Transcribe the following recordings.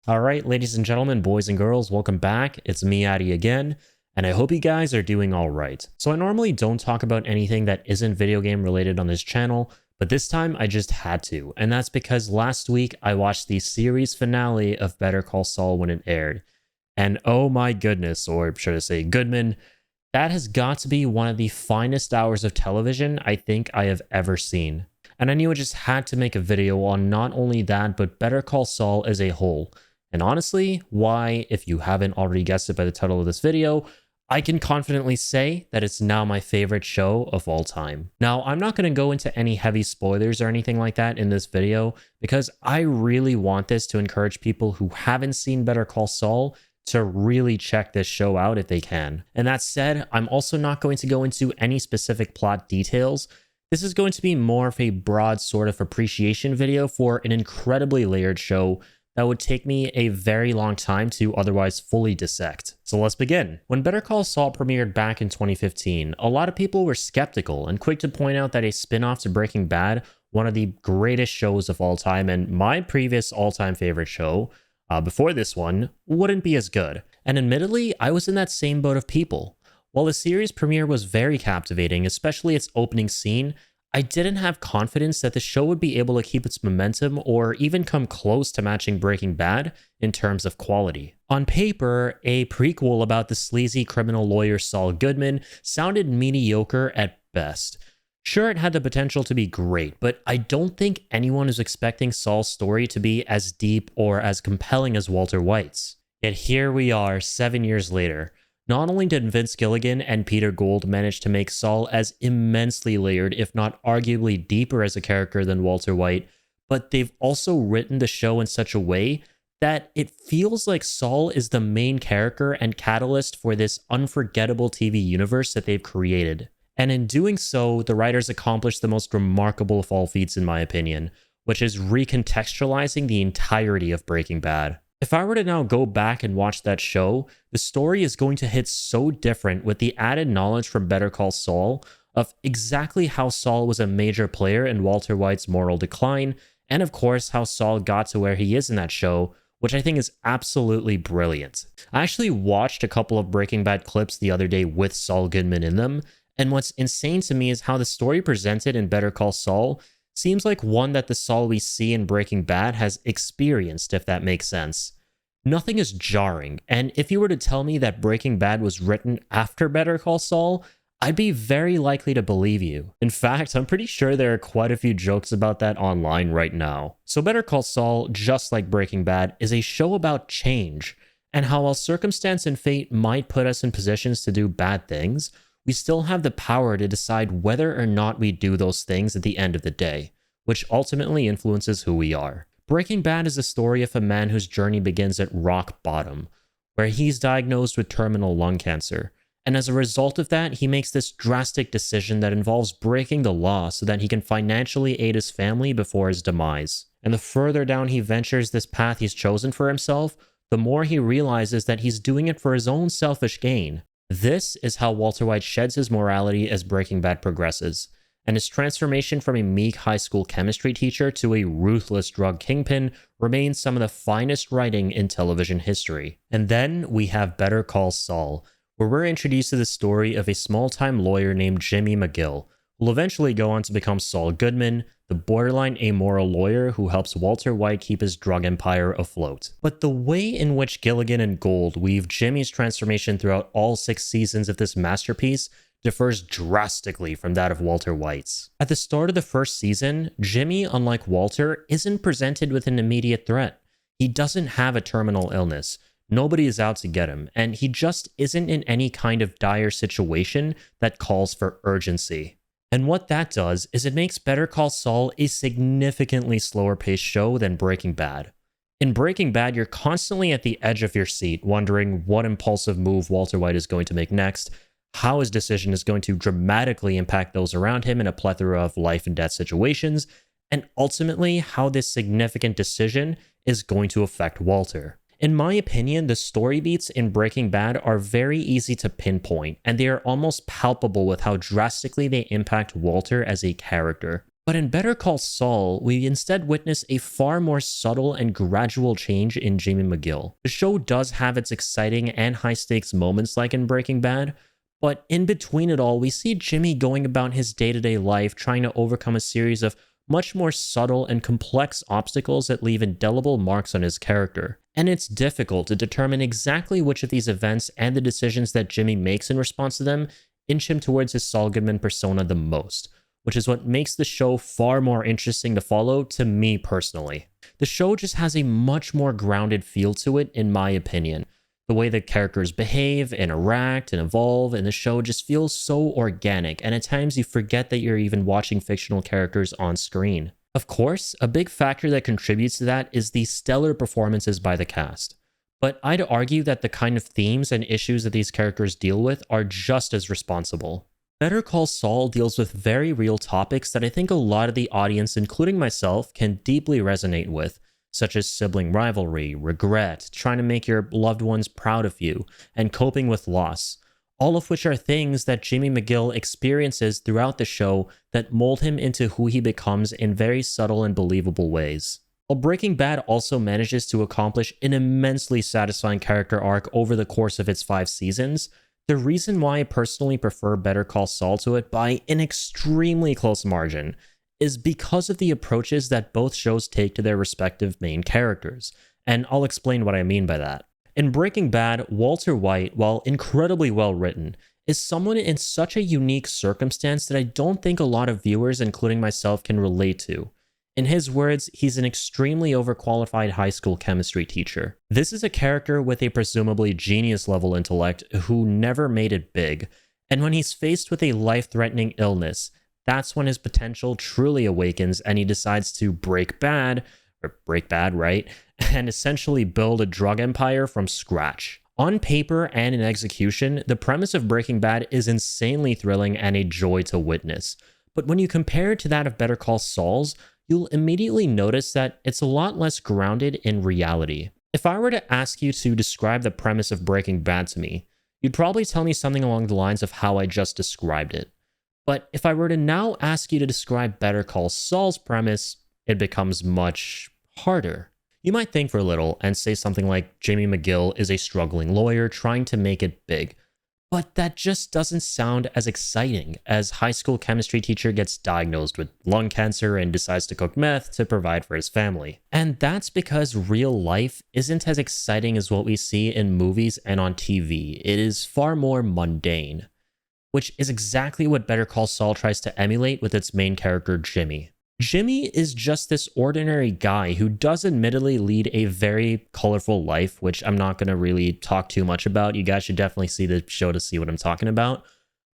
All right, ladies and gentlemen, boys and girls, welcome back. It's me, Addy, again, and I hope you guys are doing all right. So I normally don't talk about anything that isn't video game related on this channel, but this time I just had to, and that's because last week I watched the series finale of Better Call Saul when it aired. And oh my goodness, or should I say Goodman, that has got to be one of the finest hours of television I think I have ever seen. And I knew I just had to make a video on not only that, but Better Call Saul as a whole. And honestly, why, if you haven't already guessed it by the title of this video, I can confidently say that it's now my favorite show of all time. Now, I'm not going to go into any heavy spoilers or anything like that in this video, because I really want this to encourage people who haven't seen Better Call Saul to really check this show out if they can. And that said, I'm also not going to go into any specific plot details. This is going to be more of a broad sort of appreciation video for an incredibly layered show that would take me a very long time to otherwise fully dissect. So let's begin. When Better Call Saul premiered back in 2015, a lot of people were skeptical and quick to point out that a spin-off to Breaking Bad, one of the greatest shows of all time and my previous all-time favorite show, before this one, wouldn't be as good. And admittedly, I was in that same boat of people. While the series premiere was very captivating, especially its opening scene, I didn't have confidence that the show would be able to keep its momentum or even come close to matching Breaking Bad in terms of quality. On paper, a prequel about the sleazy criminal lawyer Saul Goodman sounded mediocre at best. Sure, it had the potential to be great, but I don't think anyone is expecting Saul's story to be as deep or as compelling as Walter White's. Yet here we are 7 years later. Not only did Vince Gilligan and Peter Gould manage to make Saul as immensely layered, if not arguably deeper as a character than Walter White, but they've also written the show in such a way that it feels like Saul is the main character and catalyst for this unforgettable TV universe that they've created. And in doing so, the writers accomplished the most remarkable of all feats in my opinion, which is recontextualizing the entirety of Breaking Bad. If I were to now go back and watch that show, the story is going to hit so different with the added knowledge from Better Call Saul of exactly how Saul was a major player in Walter White's moral decline, and of course how Saul got to where he is in that show, which I think is absolutely brilliant. I actually watched a couple of Breaking Bad clips the other day with Saul Goodman in them, and what's insane to me is how the story presented in Better Call Saul seems like one that the Saul we see in Breaking Bad has experienced, if that makes sense. Nothing is jarring, and if you were to tell me that Breaking Bad was written after Better Call Saul, I'd be very likely to believe you. In fact, I'm pretty sure there are quite a few jokes about that online right now. So Better Call Saul, just like Breaking Bad, is a show about change, and how while circumstance and fate might put us in positions to do bad things, we still have the power to decide whether or not we do those things at the end of the day, which ultimately influences who we are. Breaking Bad is a story of a man whose journey begins at rock bottom, where he's diagnosed with terminal lung cancer, and as a result of that, he makes this drastic decision that involves breaking the law so that he can financially aid his family before his demise. And the further down he ventures this path he's chosen for himself, the more he realizes that he's doing it for his own selfish gain. This is how Walter White sheds his morality as Breaking Bad progresses, and his transformation from a meek high school chemistry teacher to a ruthless drug kingpin remains some of the finest writing in television history. And then we have Better Call Saul, where we're introduced to the story of a small-time lawyer named Jimmy McGill, who will eventually go on to become Saul Goodman, the borderline amoral lawyer who helps Walter White keep his drug empire afloat. But the way in which Gilligan and Gould weave Jimmy's transformation throughout all 6 seasons of this masterpiece differs drastically from that of Walter White's. At the start of the first season, Jimmy, unlike Walter, isn't presented with an immediate threat. He doesn't have a terminal illness. Nobody is out to get him, and he just isn't in any kind of dire situation that calls for urgency. And what that does is it makes Better Call Saul a significantly slower paced show than Breaking Bad. In Breaking Bad, you're constantly at the edge of your seat, wondering what impulsive move Walter White is going to make next, how his decision is going to dramatically impact those around him in a plethora of life and death situations, and ultimately how this significant decision is going to affect Walter. In my opinion, the story beats in Breaking Bad are very easy to pinpoint, and they are almost palpable with how drastically they impact Walter as a character. But in Better Call Saul, we instead witness a far more subtle and gradual change in Jimmy McGill. The show does have its exciting and high-stakes moments like in Breaking Bad, but in between it all, we see Jimmy going about his day-to-day life trying to overcome a series of much more subtle and complex obstacles that leave indelible marks on his character. And it's difficult to determine exactly which of these events and the decisions that Jimmy makes in response to them inch him towards his Saul Goodman persona the most, which is what makes the show far more interesting to follow to me personally. The show just has a much more grounded feel to it, in my opinion. The way the characters behave, interact, and evolve in the show just feels so organic, and at times you forget that you're even watching fictional characters on screen. Of course, a big factor that contributes to that is the stellar performances by the cast. But I'd argue that the kind of themes and issues that these characters deal with are just as responsible. Better Call Saul deals with very real topics that I think a lot of the audience, including myself, can deeply resonate with, such as sibling rivalry, regret, trying to make your loved ones proud of you, and coping with loss, all of which are things that Jimmy McGill experiences throughout the show that mold him into who he becomes in very subtle and believable ways. While Breaking Bad also manages to accomplish an immensely satisfying character arc over the course of its 5 seasons, the reason why I personally prefer Better Call Saul to it by an extremely close margin is because of the approaches that both shows take to their respective main characters, and I'll explain what I mean by that. In Breaking Bad, Walter White, while incredibly well written, is someone in such a unique circumstance that I don't think a lot of viewers, including myself, can relate to. In his words, he's an extremely overqualified high school chemistry teacher. This is a character with a presumably genius-level intellect who never made it big, and when he's faced with a life-threatening illness, that's when his potential truly awakens and he decides to break bad, right? And essentially build a drug empire from scratch. On paper and in execution, the premise of Breaking Bad is insanely thrilling and a joy to witness. But when you compare it to that of Better Call Saul's, you'll immediately notice that it's a lot less grounded in reality. If I were to ask you to describe the premise of Breaking Bad to me, you'd probably tell me something along the lines of how I just described it. But if I were to now ask you to describe Better Call Saul's premise, it becomes much harder. You might think for a little and say something like Jimmy McGill is a struggling lawyer trying to make it big. But that just doesn't sound as exciting as high school chemistry teacher gets diagnosed with lung cancer and decides to cook meth to provide for his family. And that's because real life isn't as exciting as what we see in movies and on TV. It is far more mundane, which is exactly what Better Call Saul tries to emulate with its main character, Jimmy. Jimmy is just this ordinary guy who does admittedly lead a very colorful life, which I'm not going to really talk too much about. You guys should definitely see the show to see what I'm talking about.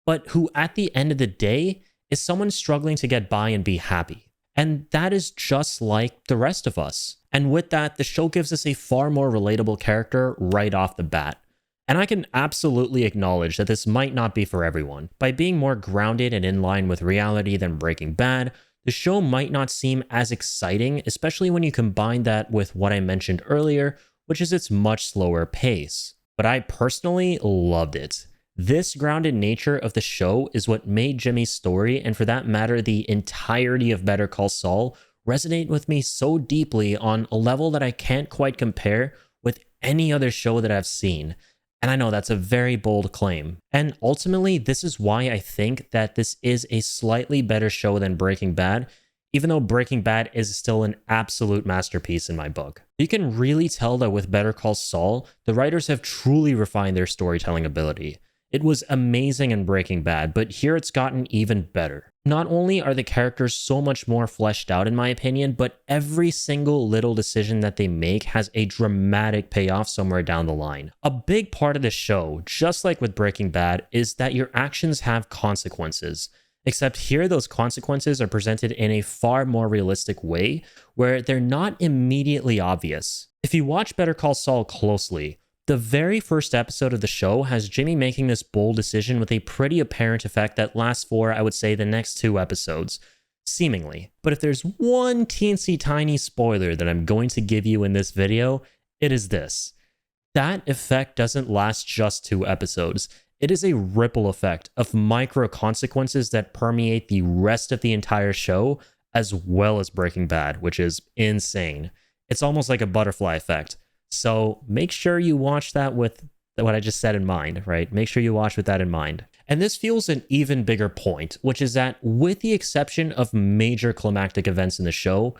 But who, at the end of the day, is someone struggling to get by and be happy. And that is just like the rest of us. And with that, the show gives us a far more relatable character right off the bat. And I can absolutely acknowledge that this might not be for everyone. By being more grounded and in line with reality than Breaking Bad, the show might not seem as exciting, especially when you combine that with what I mentioned earlier, which is its much slower pace. But I personally loved it. This grounded nature of the show is what made Jimmy's story, and for that matter, the entirety of Better Call Saul, resonate with me so deeply on a level that I can't quite compare with any other show that I've seen. And I know that's a very bold claim. And ultimately, this is why I think that this is a slightly better show than Breaking Bad, even though Breaking Bad is still an absolute masterpiece in my book. You can really tell that with Better Call Saul, the writers have truly refined their storytelling ability. It was amazing in Breaking Bad, but here it's gotten even better. Not only are the characters so much more fleshed out in my opinion, but every single little decision that they make has a dramatic payoff somewhere down the line. A big part of the show, just like with Breaking Bad, is that your actions have consequences. Except here, those consequences are presented in a far more realistic way, where they're not immediately obvious. If you watch Better Call Saul closely, the very first episode of the show has Jimmy making this bold decision with a pretty apparent effect that lasts for, I would say, the next 2 episodes, seemingly. But if there's one teensy tiny spoiler that I'm going to give you in this video, it is this. That effect doesn't last just 2 episodes. It is a ripple effect of micro consequences that permeate the rest of the entire show as well as Breaking Bad, which is insane. It's almost like a butterfly effect. So make sure you watch that with what I just said in mind, right? Make sure you watch with that in mind. And this fuels an even bigger point, which is that with the exception of major climactic events in the show,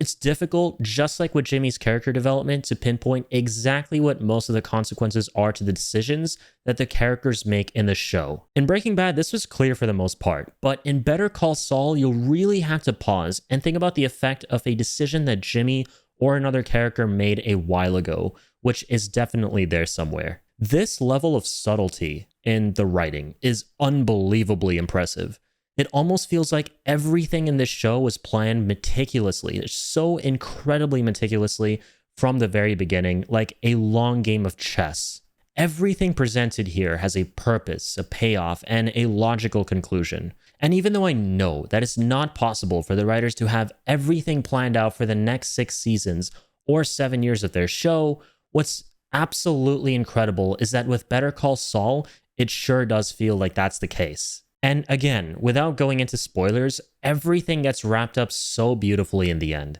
it's difficult, just like with Jimmy's character development, to pinpoint exactly what most of the consequences are to the decisions that the characters make in the show. In Breaking Bad, this was clear for the most part, but in Better Call Saul, you'll really have to pause and think about the effect of a decision that Jimmy or another character made a while ago, which is definitely there somewhere. This level of subtlety in the writing is unbelievably impressive. It almost feels like everything in this show was planned meticulously. It's so incredibly meticulously from the very beginning, like a long game of chess. Everything presented here has a purpose, a payoff, and a logical conclusion. And even though I know that it's not possible for the writers to have everything planned out for the next 6 seasons or 7 years of their show, what's absolutely incredible is that with Better Call Saul, it sure does feel like that's the case. And again, without going into spoilers, everything gets wrapped up so beautifully in the end.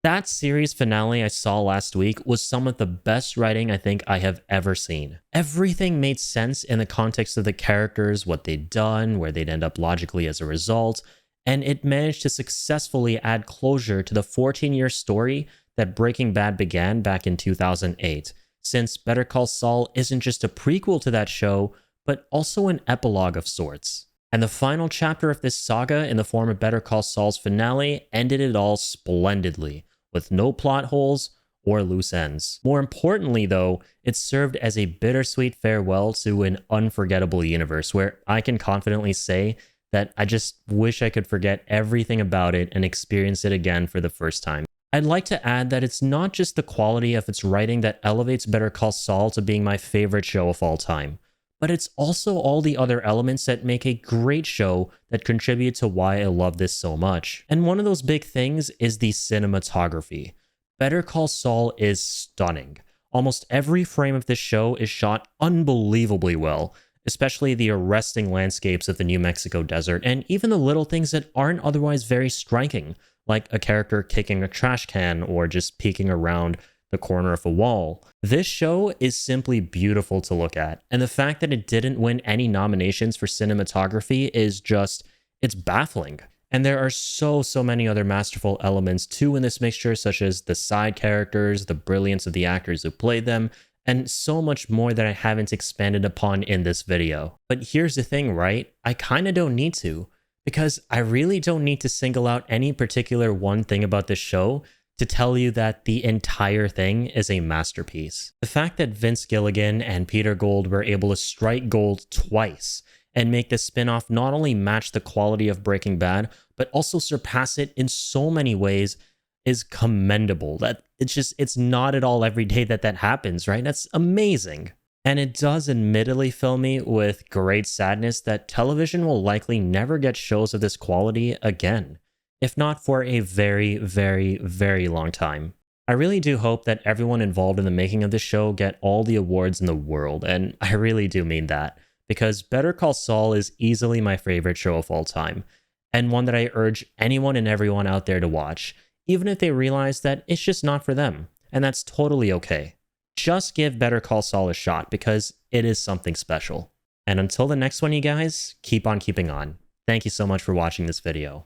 That series finale I saw last week was some of the best writing I think I have ever seen. Everything made sense in the context of the characters, what they'd done, where they'd end up logically as a result, and it managed to successfully add closure to the 14-year story that Breaking Bad began back in 2008, since Better Call Saul isn't just a prequel to that show, but also an epilogue of sorts. And the final chapter of this saga, in the form of Better Call Saul's finale, ended it all splendidly, with no plot holes or loose ends. More importantly, though, it served as a bittersweet farewell to an unforgettable universe where I can confidently say that I just wish I could forget everything about it and experience it again for the first time. I'd like to add that it's not just the quality of its writing that elevates Better Call Saul to being my favorite show of all time, but it's also all the other elements that make a great show that contribute to why I love this so much. And one of those big things is the cinematography. Better Call Saul is stunning. Almost every frame of this show is shot unbelievably well, especially the arresting landscapes of the New Mexico desert, and even the little things that aren't otherwise very striking, like a character kicking a trash can or just peeking around the corner of a wall. This show is simply beautiful to look at, and the fact that it didn't win any nominations for cinematography is just, it's baffling. And there are so many other masterful elements too in this mixture, such as the side characters, the brilliance of the actors who played them, and so much more that I haven't expanded upon in this video. But here's the thing, right? I kinda don't need to, because I really don't need to single out any particular one thing about this show to tell you that the entire thing is a masterpiece. The fact that Vince Gilligan and Peter Gould were able to strike gold twice and make this spin-off not only match the quality of Breaking Bad, but also surpass it in so many ways is commendable. That it's not at all every day that happens, right? That's amazing. And it does admittedly fill me with great sadness that television will likely never get shows of this quality again, if not for a very, very, very long time. I really do hope that everyone involved in the making of this show get all the awards in the world, and I really do mean that, because Better Call Saul is easily my favorite show of all time, and one that I urge anyone and everyone out there to watch, even if they realize that it's just not for them, and that's totally okay. Just give Better Call Saul a shot, because it is something special. And until the next one, you guys, keep on keeping on. Thank you so much for watching this video.